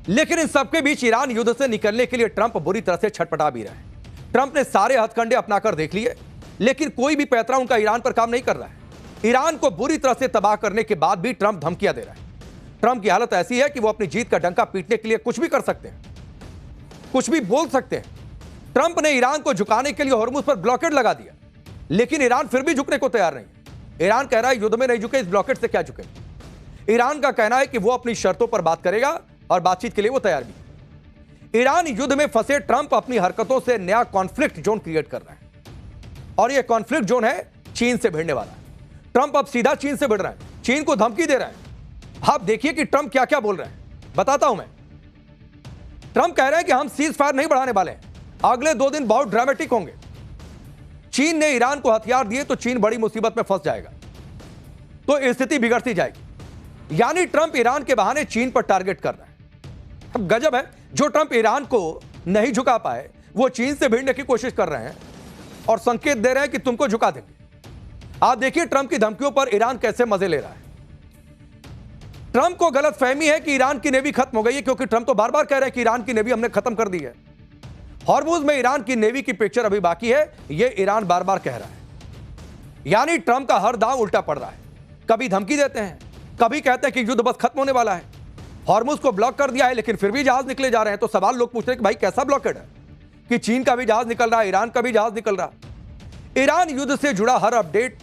लेकिन इन सबके बीच ईरान युद्ध से निकलने के लिए ट्रंप बुरी तरह से छटपटा भी रहे हैं। ट्रंप ने सारे हथकंडे अपनाकर देख लिए, लेकिन कोई भी पैंतरा उनका ईरान पर काम नहीं कर रहा है। ईरान को बुरी तरह से तबाह करने के बाद भी ट्रंप धमकियां दे रहा है। ट्रंप की हालत ऐसी है कि वो अपनी जीत का डंका पीटने के लिए कुछ भी कर सकते हैं, कुछ भी बोल सकते हैं। ट्रंप ने ईरान को झुकाने के लिए हॉर्मुज पर ब्लॉकेड लगा दिया, लेकिन ईरान फिर भी झुकने को तैयार नहीं है। ईरान कह रहा है युद्ध में नहीं झुके, इस ब्लॉकेड से क्या झुके। ईरान का कहना है कि वो अपनी शर्तों पर बात करेगा और बातचीत के लिए वो तैयार भी है। ईरान युद्ध में फंसे ट्रंप अपनी हरकतों से नया कॉन्फ्लिक्ट जोन क्रिएट कर रहे हैं, और यह कॉन्फ्लिक्ट जोन है चीन से भिड़ने वाला। ट्रंप अब सीधा चीन से भिड़ रहा है, चीन को धमकी दे रहा है। आप देखिए कि ट्रंप क्या क्या बोल रहे हैं, बताता हूं मैं। ट्रंप कह रहे हैं कि हम सीज फायर नहीं बढ़ाने वाले हैं, अगले 2 दिन बहुत ड्रामेटिक होंगे। चीन ने ईरान को हथियार दिए तो चीन बड़ी मुसीबत में फंस जाएगा, तो स्थिति बिगड़ती जाएगी। यानी ट्रंप ईरान के बहाने चीन पर टारगेट कर रहा है। अब गजब है, जो ट्रंप ईरान को नहीं झुका पाए वो चीन से भिड़ने की कोशिश कर रहे हैं और संकेत दे रहे हैं कि तुमको झुका देंगे। आप देखिए ट्रंप की धमकियों पर ईरान कैसे मजे ले रहा है। ट्रंप को गलतफहमी है कि ईरान की नेवी खत्म हो गई है, क्योंकि ट्रंप तो बार बार कह रहे हैं कि ईरान की नेवी हमने खत्म कर दी है। हॉर्मुज में ईरान की नेवी की पिक्चर अभी बाकी है, यह ईरान बार बार कह रहा है। यानी ट्रंप का हर दांव उल्टा पड़ रहा है। कभी धमकी देते हैं, कभी कहते हैं कि युद्ध बस खत्म होने वाला है। हॉर्मुज को ब्लॉक कर दिया है, लेकिन फिर भी जहाज निकले जा रहे हैं। तो सवाल लोग पूछ रहे हैं कि भाई कैसा ब्लॉकेड है कि चीन का भी जहाज निकल रहा है, ईरान का भी जहाज निकल रहा है। ईरान युद्ध से जुड़ा हर अपडेट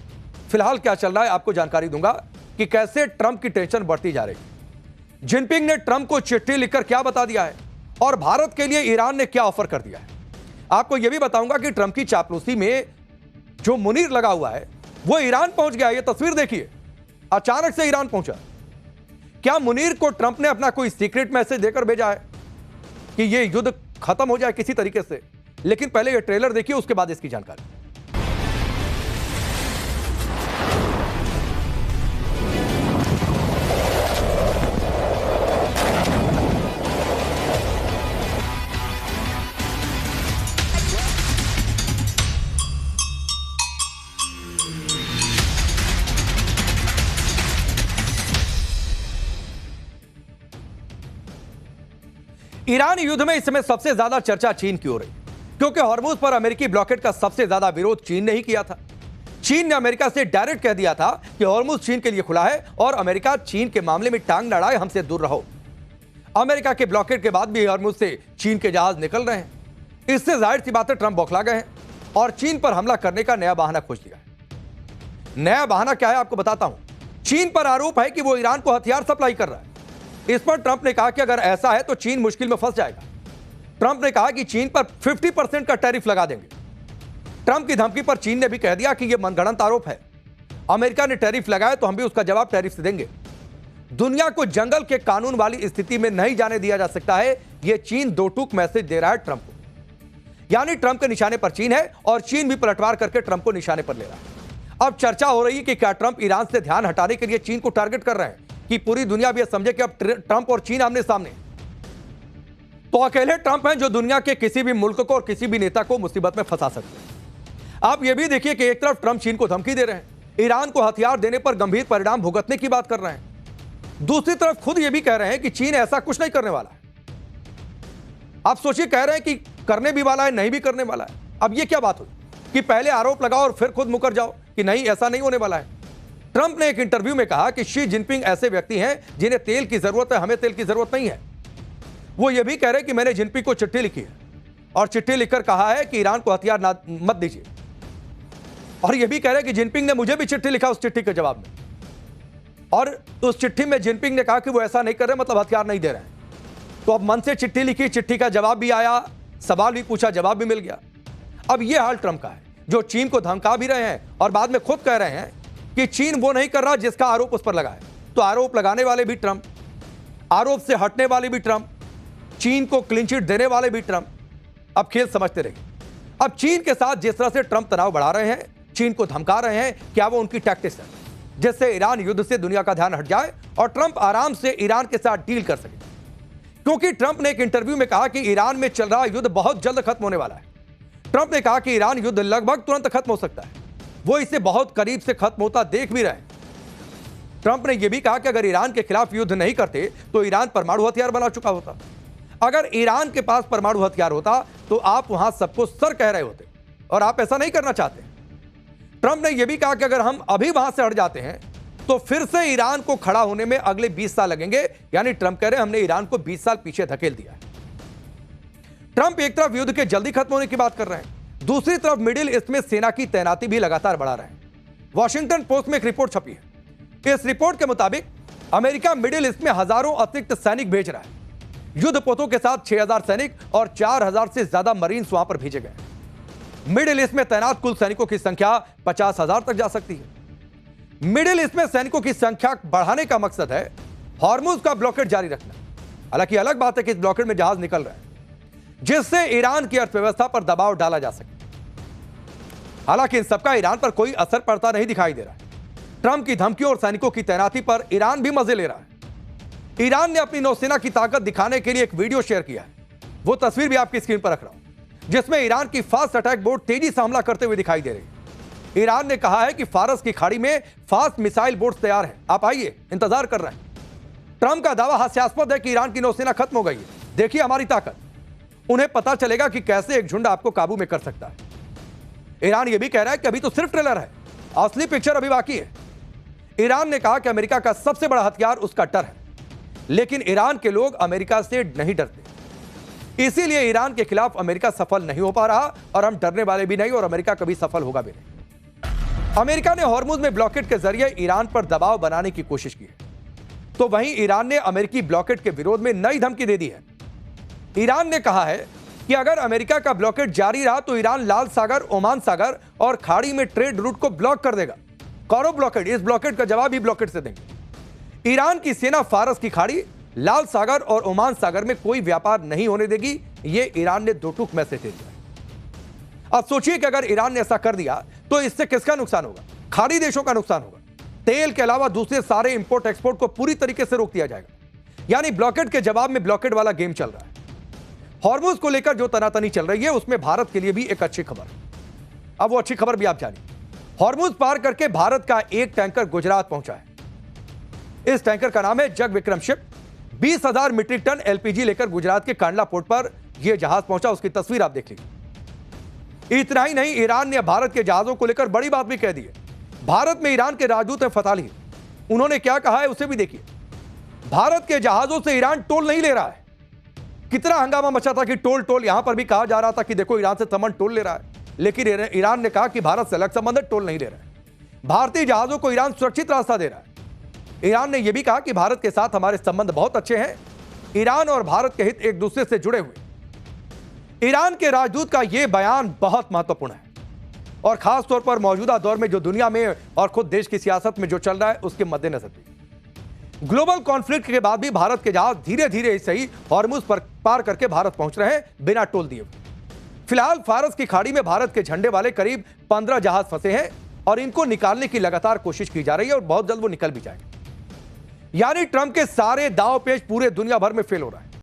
फिलहाल क्या चल रहा है आपको जानकारी दूंगा कि कैसे ट्रंप की टेंशन बढ़ती जा रही है। जिनपिंग ने ट्रंप को चिट्ठी लिखकर क्या बता दिया है और भारत के लिए ईरान ने क्या ऑफर कर दिया है। आपको यह भी बताऊंगा कि ट्रंप की चापलूसी में जो मुनीर लगा हुआ है वो ईरान पहुंच गया। यह तस्वीर देखिए, अचानक से ईरान पहुंचा। क्या मुनीर को ट्रंप ने अपना कोई सीक्रेट मैसेज देकर भेजा है कि यह युद्ध खत्म हो जाए किसी तरीके से? लेकिन पहले यह ट्रेलर देखिए, उसके बाद इसकी जानकारी। ईरान युद्ध में इस समय सबसे ज्यादा चर्चा चीन की हो रही है, क्योंकि हॉर्मुज पर अमेरिकी ब्लॉकेड का सबसे ज्यादा विरोध चीन ने ही किया था। चीन ने अमेरिका से डायरेक्ट कह दिया था कि हॉर्मुज चीन के लिए खुला है और अमेरिका चीन के मामले में टांग लड़ाए, हमसे दूर रहो। अमेरिका के ब्लॉकेड के बाद भी हॉर्मुज से चीन के जहाज निकल रहे हैं। इससे जाहिर सी बात है ट्रंप बौखला गए हैं और चीन पर हमला करने का नया बहाना खोज लिया है। नया बहाना क्या है आपको बताता हूं। चीन पर आरोप है कि वो ईरान को हथियार सप्लाई कर रहा है। इस पर ट्रंप ने कहा कि अगर ऐसा है तो चीन मुश्किल में फंस जाएगा। ट्रंप ने कहा कि चीन पर 50% का टैरिफ लगा देंगे। ट्रंप की धमकी पर चीन ने भी कह दिया कि यह मनगढ़ंत आरोप है। अमेरिका ने टैरिफ लगाया तो हम भी उसका जवाब टैरिफ से देंगे। दुनिया को जंगल के कानून वाली स्थिति में नहीं जाने दिया जा सकता है, यह चीन दो टूक मैसेज दे रहा है ट्रंप को। यानी ट्रंप के निशाने पर चीन है और चीन भी पलटवार करके ट्रंप को निशाने पर ले रहा है। अब चर्चा हो रही है कि क्या ट्रंप ईरान से ध्यान हटाने के लिए चीन को टारगेट कर रहे हैं कि पूरी दुनिया भी यह समझे कि अब ट्रंप और चीन आमने सामने। तो अकेले ट्रंप हैं जो दुनिया के किसी भी मुल्क को और किसी भी नेता को मुसीबत में फंसा सकते हैं। आप यह भी देखिए कि एक तरफ ट्रंप चीन को धमकी दे रहे हैं, ईरान को हथियार देने पर गंभीर परिणाम भुगतने की बात कर रहे हैं। दूसरी तरफ खुद यह भी कह रहे हैं कि चीन ऐसा कुछ नहीं करने वाला है। आप सोचिए, कह रहे हैं कि करने भी वाला है, नहीं भी करने वाला है। अब यह क्या बात हुई कि पहले आरोप लगाओ और फिर खुद मुकर जाओ कि नहीं ऐसा नहीं होने वाला है। ट्रंप ने एक इंटरव्यू में कहा कि शी जिनपिंग ऐसे व्यक्ति हैं जिन्हें तेल की जरूरत है, हमें तेल की जरूरत नहीं है। वो ये भी कह रहे हैं कि मैंने जिनपिंग को चिट्ठी लिखी है और चिट्ठी लिखकर कहा है कि ईरान को हथियार मत दीजिए। और ये भी कह रहे हैं कि जिनपिंग ने मुझे भी चिट्ठी लिखा उस चिट्ठी के जवाब में, और उस चिट्ठी में जिनपिंग ने कहा कि वो ऐसा नहीं कर रहे, मतलब हथियार नहीं दे रहे हैं। तो अब मन से चिट्ठी लिखी, चिट्ठी का जवाब भी आया, सवाल भी पूछा, जवाब भी मिल गया। अब यह हाल ट्रंप का है जो चीन को धमका भी रहे हैं और बाद में खुद कह रहे हैं कि चीन वो नहीं कर रहा जिसका आरोप उस पर लगा है। तो आरोप लगाने वाले भी ट्रंप, आरोप से हटने वाले भी ट्रंप, चीन को क्लीन चिट देने वाले भी ट्रंप। अब खेल समझते रहिए। अब चीन के साथ जिस तरह से ट्रंप तनाव बढ़ा रहे हैं, चीन को धमका रहे हैं, क्या वो उनकी टैक्टिक्स है जिससे ईरान युद्ध से दुनिया का ध्यान हट जाए और ट्रंप आराम से ईरान के साथ डील कर सके? क्योंकि ट्रंप ने एक इंटरव्यू में कहा कि ईरान में चल रहा युद्ध बहुत जल्द खत्म होने वाला है। ट्रंप ने कहा कि ईरान युद्ध लगभग तुरंत खत्म हो सकता है, वो इसे बहुत करीब से खत्म होता देख भी रहे हैं। ट्रंप ने यह भी कहा कि अगर ईरान के खिलाफ युद्ध नहीं करते तो ईरान परमाणु हथियार बना चुका होता। अगर ईरान के पास परमाणु हथियार होता तो आप वहां सबको सर कह रहे होते, और आप ऐसा नहीं करना चाहते। ट्रंप ने यह भी कहा कि अगर हम अभी वहां से हट जाते हैं तो फिर से ईरान को खड़ा होने में अगले 20 साल लगेंगे। यानी ट्रंप कह रहे हैं हमने ईरान को 20 साल पीछे धकेल दिया है। ट्रंप एक तरफ युद्ध के जल्दी खत्म होने की बात कर रहे हैं, दूसरी तरफ मिडिल ईस्ट में सेना की तैनाती भी लगातार बढ़ा रहे हैं। वॉशिंगटन पोस्ट में एक रिपोर्ट छपी है। इस रिपोर्ट के मुताबिक अमेरिका मिडिल ईस्ट में हजारों अतिरिक्त सैनिक भेज रहा है। युद्धपोतों के साथ 6000 सैनिक और 4000 से ज्यादा मरीन्स वहां पर भेजे गए। मिडिल ईस्ट में तैनात कुल सैनिकों की संख्या 50,000 तक जा सकती है। मिडिल ईस्ट में सैनिकों की संख्या बढ़ाने का मकसद है हॉर्मुज का ब्लॉकेड जारी रखना। हालांकि अलग बात है कि इस ब्लॉकेड में जहाज निकल रहे हैं जिससे ईरान की अर्थव्यवस्था पर दबाव डाला जा सके। हालांकि इन सबका ईरान पर कोई असर पड़ता नहीं दिखाई दे रहा है। ट्रंप की धमकियों और सैनिकों की तैनाती पर ईरान भी मजे ले रहा है। ईरान ने अपनी नौसेना की ताकत दिखाने के लिए एक वीडियो शेयर किया है। वो तस्वीर भी आपकी स्क्रीन पर रख रहा हूं, जिसमें ईरान की फास्ट अटैक बोट तेजी से हमला करते हुए दिखाई दे रही है। ईरान ने कहा है कि फारस की खाड़ी में फास्ट मिसाइल बोट्स तैयार हैं, आप आइए, इंतजार कर रहे हैं। ट्रंप का दावा हास्यास्पद है कि ईरान की नौसेना खत्म हो गई है, देखिए हमारी ताकत। उन्हें पता चलेगा कि कैसे एक झुंड आपको काबू में कर सकता है। ईरान यह भी कह रहा है कि अभी तो सिर्फ ट्रेलर है, असली पिक्चर अभी बाकी है। ईरान ने कहा कि अमेरिका का सबसे बड़ा हथियार उसका डर है, लेकिन ईरान के लोग अमेरिका से नहीं डरते। इसीलिए ईरान के खिलाफ अमेरिका सफल नहीं हो पा रहा, और हम डरने वाले भी नहीं, और अमेरिका कभी सफल होगा भी नहीं। अमेरिका ने हॉर्मुज में ब्लॉकेड के जरिए ईरान पर दबाव बनाने की कोशिश की है, तो वहीं ईरान ने अमेरिकी ब्लॉकेड के विरोध में नई धमकी दे दी है। ईरान ने कहा है कि अगर अमेरिका का ब्लॉकेड जारी रहा तो ईरान लाल सागर, ओमान सागर और खाड़ी में ट्रेड रूट को ब्लॉक कर देगा। करो ब्लॉकेड, इस ब्लॉकेड का जवाब ही ब्लॉकेड से देंगे। ईरान की सेना फारस की खाड़ी, लाल सागर और ओमान सागर में कोई व्यापार नहीं होने देगी, यह ईरान ने दो टूक मैसेज दे दिया। अब सोचिए कि अगर ईरान ने ऐसा कर दिया तो इससे किसका नुकसान होगा? खाड़ी देशों का नुकसान होगा। तेल के अलावा दूसरे सारे इंपोर्ट एक्सपोर्ट को पूरी तरीके से रोक दिया जाएगा। यानी ब्लॉकेड के जवाब में ब्लॉकेड वाला गेम चल रहा है। हॉर्मुज को लेकर जो तनातनी चल रही है उसमें भारत के लिए भी एक अच्छी खबर। अब वो अच्छी खबर भी आप जानिए। हॉर्मुज पार करके भारत का एक टैंकर गुजरात पहुंचा है। इस टैंकर का नाम है Jag Vikram ship. 20,000 metric ton LPG लेकर गुजरात के कांडला पोर्ट पर यह जहाज पहुंचा। उसकी तस्वीर आप देख लीजिए। इतना ही नहीं, ईरान ने भारत के जहाजों को लेकर बड़ी बात भी कह दी है। भारत में ईरान के राजदूत हैं फताली, उन्होंने क्या कहा है उसे भी देखिए। भारत के जहाजों से ईरान टोल नहीं ले रहा है। कितना हंगामा मचा था कि टोल टोल, यहां पर भी कहा जा रहा था कि देखो ईरान से संबंध टोल ले रहा है, लेकिन ईरान ने कहा कि भारत से अलग संबंध है, टोल नहीं ले रहा है। भारतीय जहाजों को ईरान सुरक्षित रास्ता दे रहा है। ईरान ने यह भी कहा कि भारत के साथ हमारे संबंध बहुत अच्छे हैं। ईरान और भारत के हित एक दूसरे से जुड़े हुए। ईरान के राजदूत का यह बयान बहुत महत्वपूर्ण है, और खास तौर पर मौजूदा दौर में जो दुनिया में और खुद देश की सियासत में जो चल रहा है उसके मद्देनजर भी। ग्लोबल कॉन्फ्लिक्ट के बाद भी भारत के जहाज धीरे धीरे ही सही हॉर्मुज पर पार करके भारत पहुंच रहे हैं बिना टोल दिए हुए। फिलहाल फारस की खाड़ी में भारत के झंडे वाले करीब 15 जहाज फंसे हैं, और इनको निकालने की लगातार कोशिश की जा रही है, और बहुत जल्द वो निकल भी जाएंगे। यानी ट्रंप के सारे दांव पेच पूरे दुनिया भर में फेल हो रहा है।